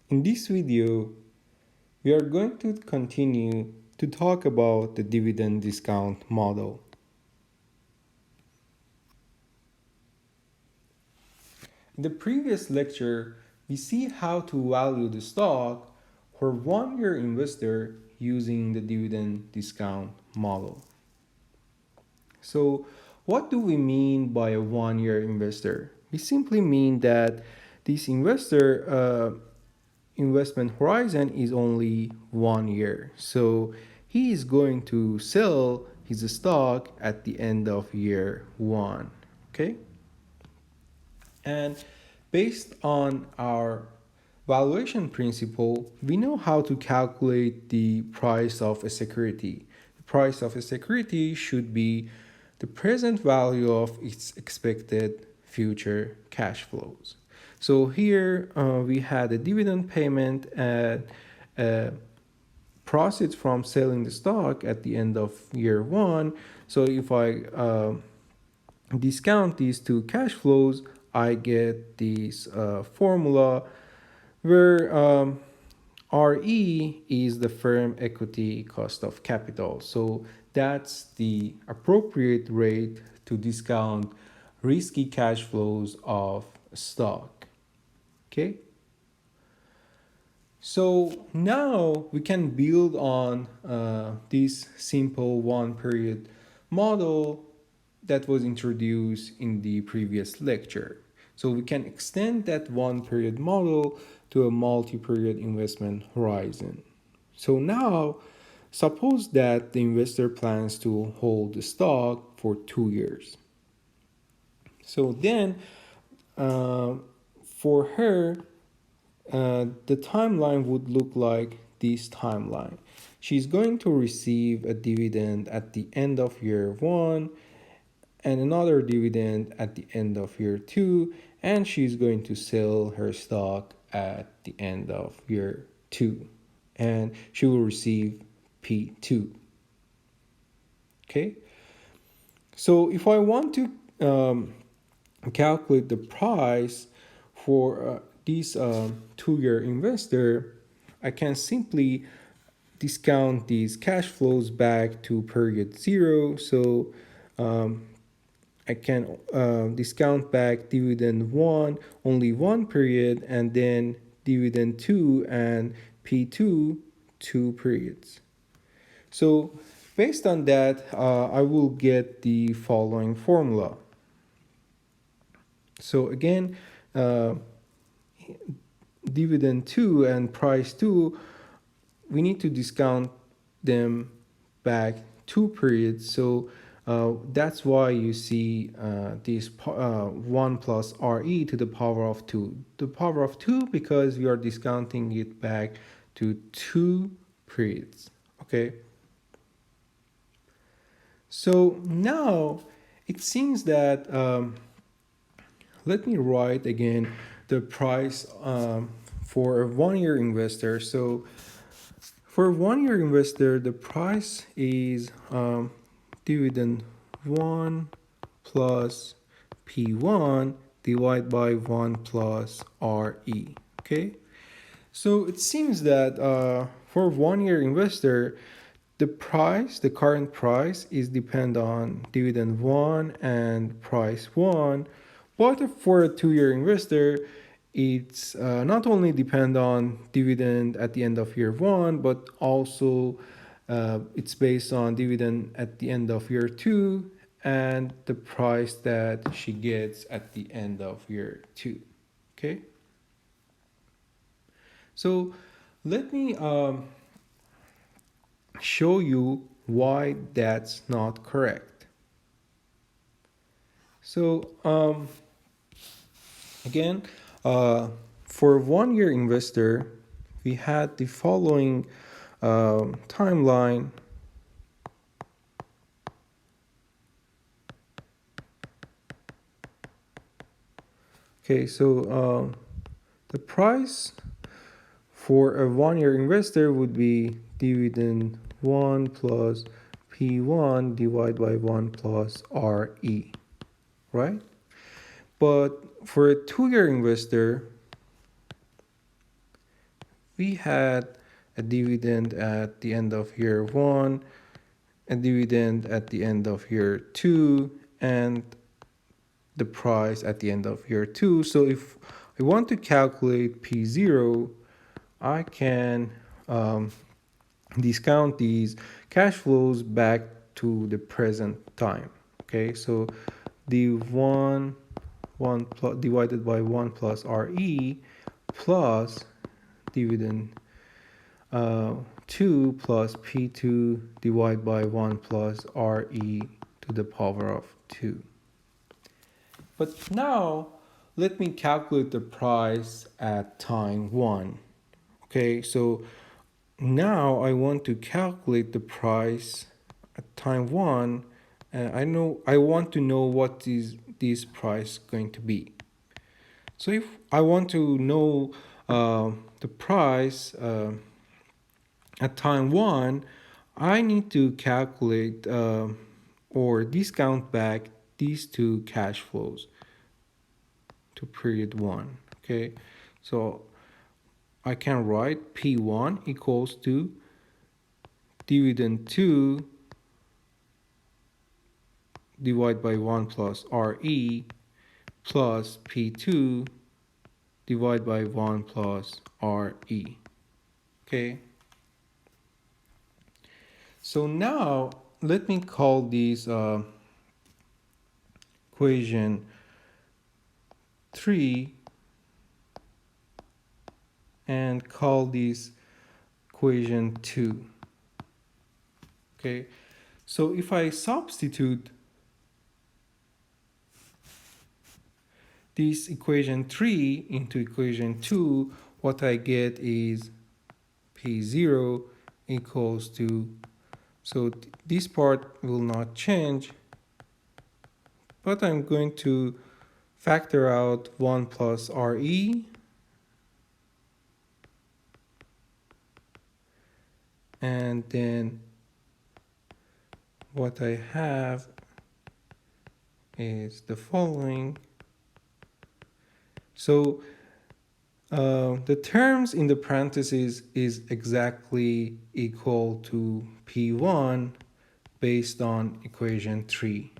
In this video, we are going to continue to talk about the dividend discount model. In the previous lecture, we see how to value the stock for one-year investor using the dividend discount model. So, what do we mean by a one-year investor? We simply mean that this investment horizon is only 1 year. So he is going to sell his stock at the end of year one. Okay? And based on our valuation principle, we know how to calculate the price of a security. The price of a security should be the present value of its expected future cash flows. So here we had a dividend payment and proceeds from selling the stock at the end of year one. So if I discount these two cash flows, I get this formula where RE is the firm equity cost of capital. So that's the appropriate rate to discount risky cash flows of stock. Okay? So now we can build on this simple one period model that was introduced in the previous lecture. So we can extend that one period model to a multi-period investment horizon. So now suppose that the investor plans to hold the stock for 2 years. So then for her, the timeline would look like this timeline. She's going to receive a dividend at the end of year one and another dividend at the end of year two, and she's going to sell her stock at the end of year two, and she will receive P2. Okay, so if I want to calculate the price for this 2-year investor, I can simply discount these cash flows back to period zero. So I can discount back dividend one, only one period, and then dividend two and P2, 2 periods. So based on that, I will get the following formula. So again, dividend 2 and price 2, we need to discount them back 2 periods. So that's why you see this 1 plus RE to the power of 2. The power of 2 because we are discounting it back to 2 periods. Okay. So now it seems that let me write again the price for a 1-year investor. So for a 1-year investor, the price is dividend 1 plus P1 divided by 1 plus RE. Okay, so it seems that for a 1-year investor, the current price is depend on dividend 1 and price 1. But for a 2-year investor, it's not only depend on dividend at the end of year one, but also it's based on dividend at the end of year two and the price that she gets at the end of year two. Okay. So let me show you why that's not correct. So again, for a 1-year investor, we had the following timeline. Okay, so the price for a 1-year investor would be dividend 1 plus P1 divided by 1 plus RE, right? But for a 2-year investor, we had a dividend at the end of year one, a dividend at the end of year two, and the price at the end of year two. So if I want to calculate P0, I can discount these cash flows back to the present time. Okay, so the 1 plus, divided by 1 plus RE plus dividend 2 plus P2 divided by 1 plus RE to the power of 2. But now let me calculate the price at time 1. Okay, so now I want to calculate the price at time 1. I want to know what is this price going to be. So if I want to know the price at time 1, I need to calculate or discount back these two cash flows to period 1. Okay, so I can write P1 equals to dividend 2 divided by 1 plus RE plus P2 divided by 1 plus RE. Okay. So now let me call this equation 3 and call this equation 2. Okay. So if I substitute this equation 3 into equation 2, what I get is P0 equals to, so this part will not change, but I'm going to factor out 1 plus RE and then what I have is the following. So the terms in the parentheses is exactly equal to P1 based on equation 3.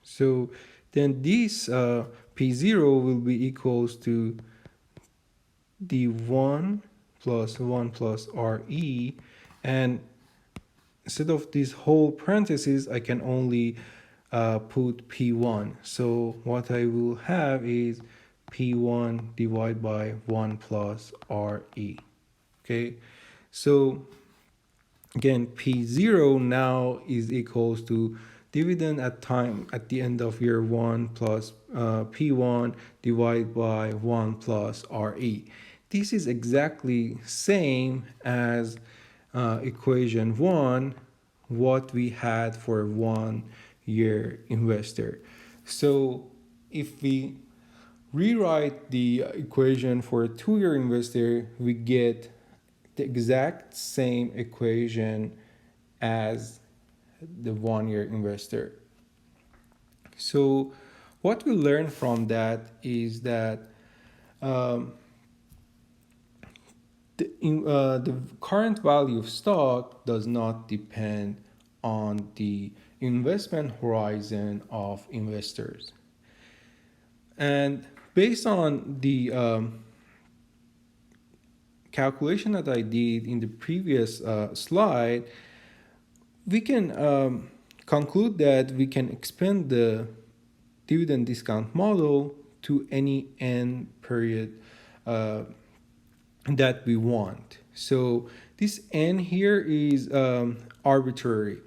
So then this P0 will be equals to D1 plus 1 plus RE, and instead of this whole parenthesis, I can only put P1. So what I will have is P1 divided by 1 plus RE. Okay, so again, P0 now is equals to dividend at the end of year 1 plus P1 divided by 1 plus RE. This is exactly same as equation 1, what we had for 1 year investor. So if we rewrite the equation for a 2-year investor, we get the exact same equation as the 1-year investor. So what we learn from that is that the current value of stock does not depend on the investment horizon of investors. And based on the calculation that I did in the previous slide, we can conclude that we can expand the dividend discount model to any n period that we want. So this n here is arbitrary.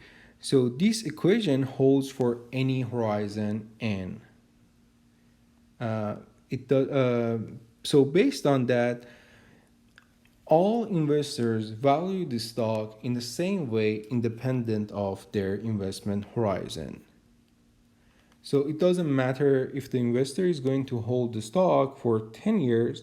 So this equation holds for any horizon n. So based on that, all investors value the stock in the same way independent of their investment horizon. So it doesn't matter if the investor is going to hold the stock for 10 years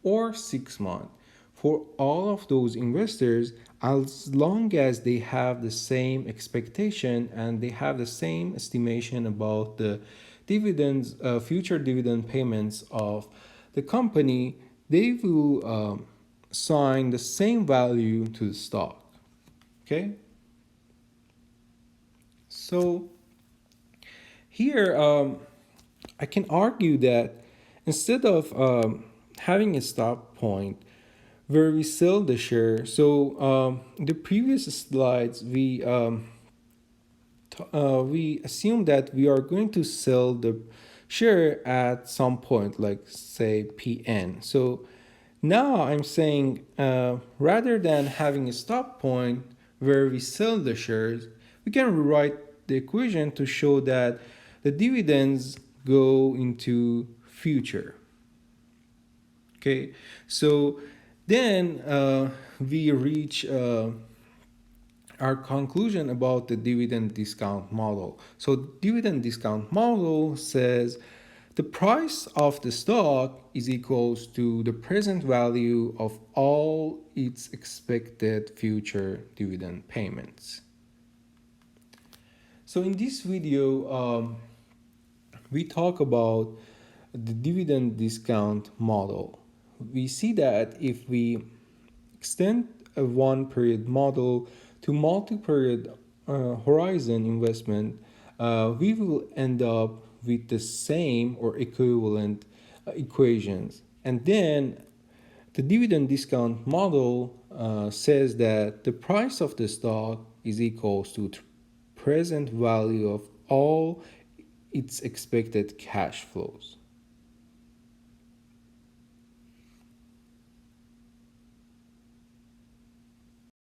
or 6 months. For all of those investors, as long as they have the same expectation and they have the same estimation about the dividends, future dividend payments of the company, they will assign the same value to the stock. Okay? So here, I can argue that instead of having a stop point where we sell the share, so the previous slides we assume that we are going to sell the share at some point, like say PN. So now I'm saying rather than having a stop point where we sell the shares, we can rewrite the equation to show that the dividends go into future. Okay, so then we reach our conclusion about the dividend discount model. So dividend discount model says the price of the stock is equals to the present value of all its expected future dividend payments. So in this video, we talk about the dividend discount model. We see that if we extend a one period model to multi-period horizon investment, we will end up with the same or equivalent equations. And then the dividend discount model says that the price of the stock is equals to present value of all its expected cash flows.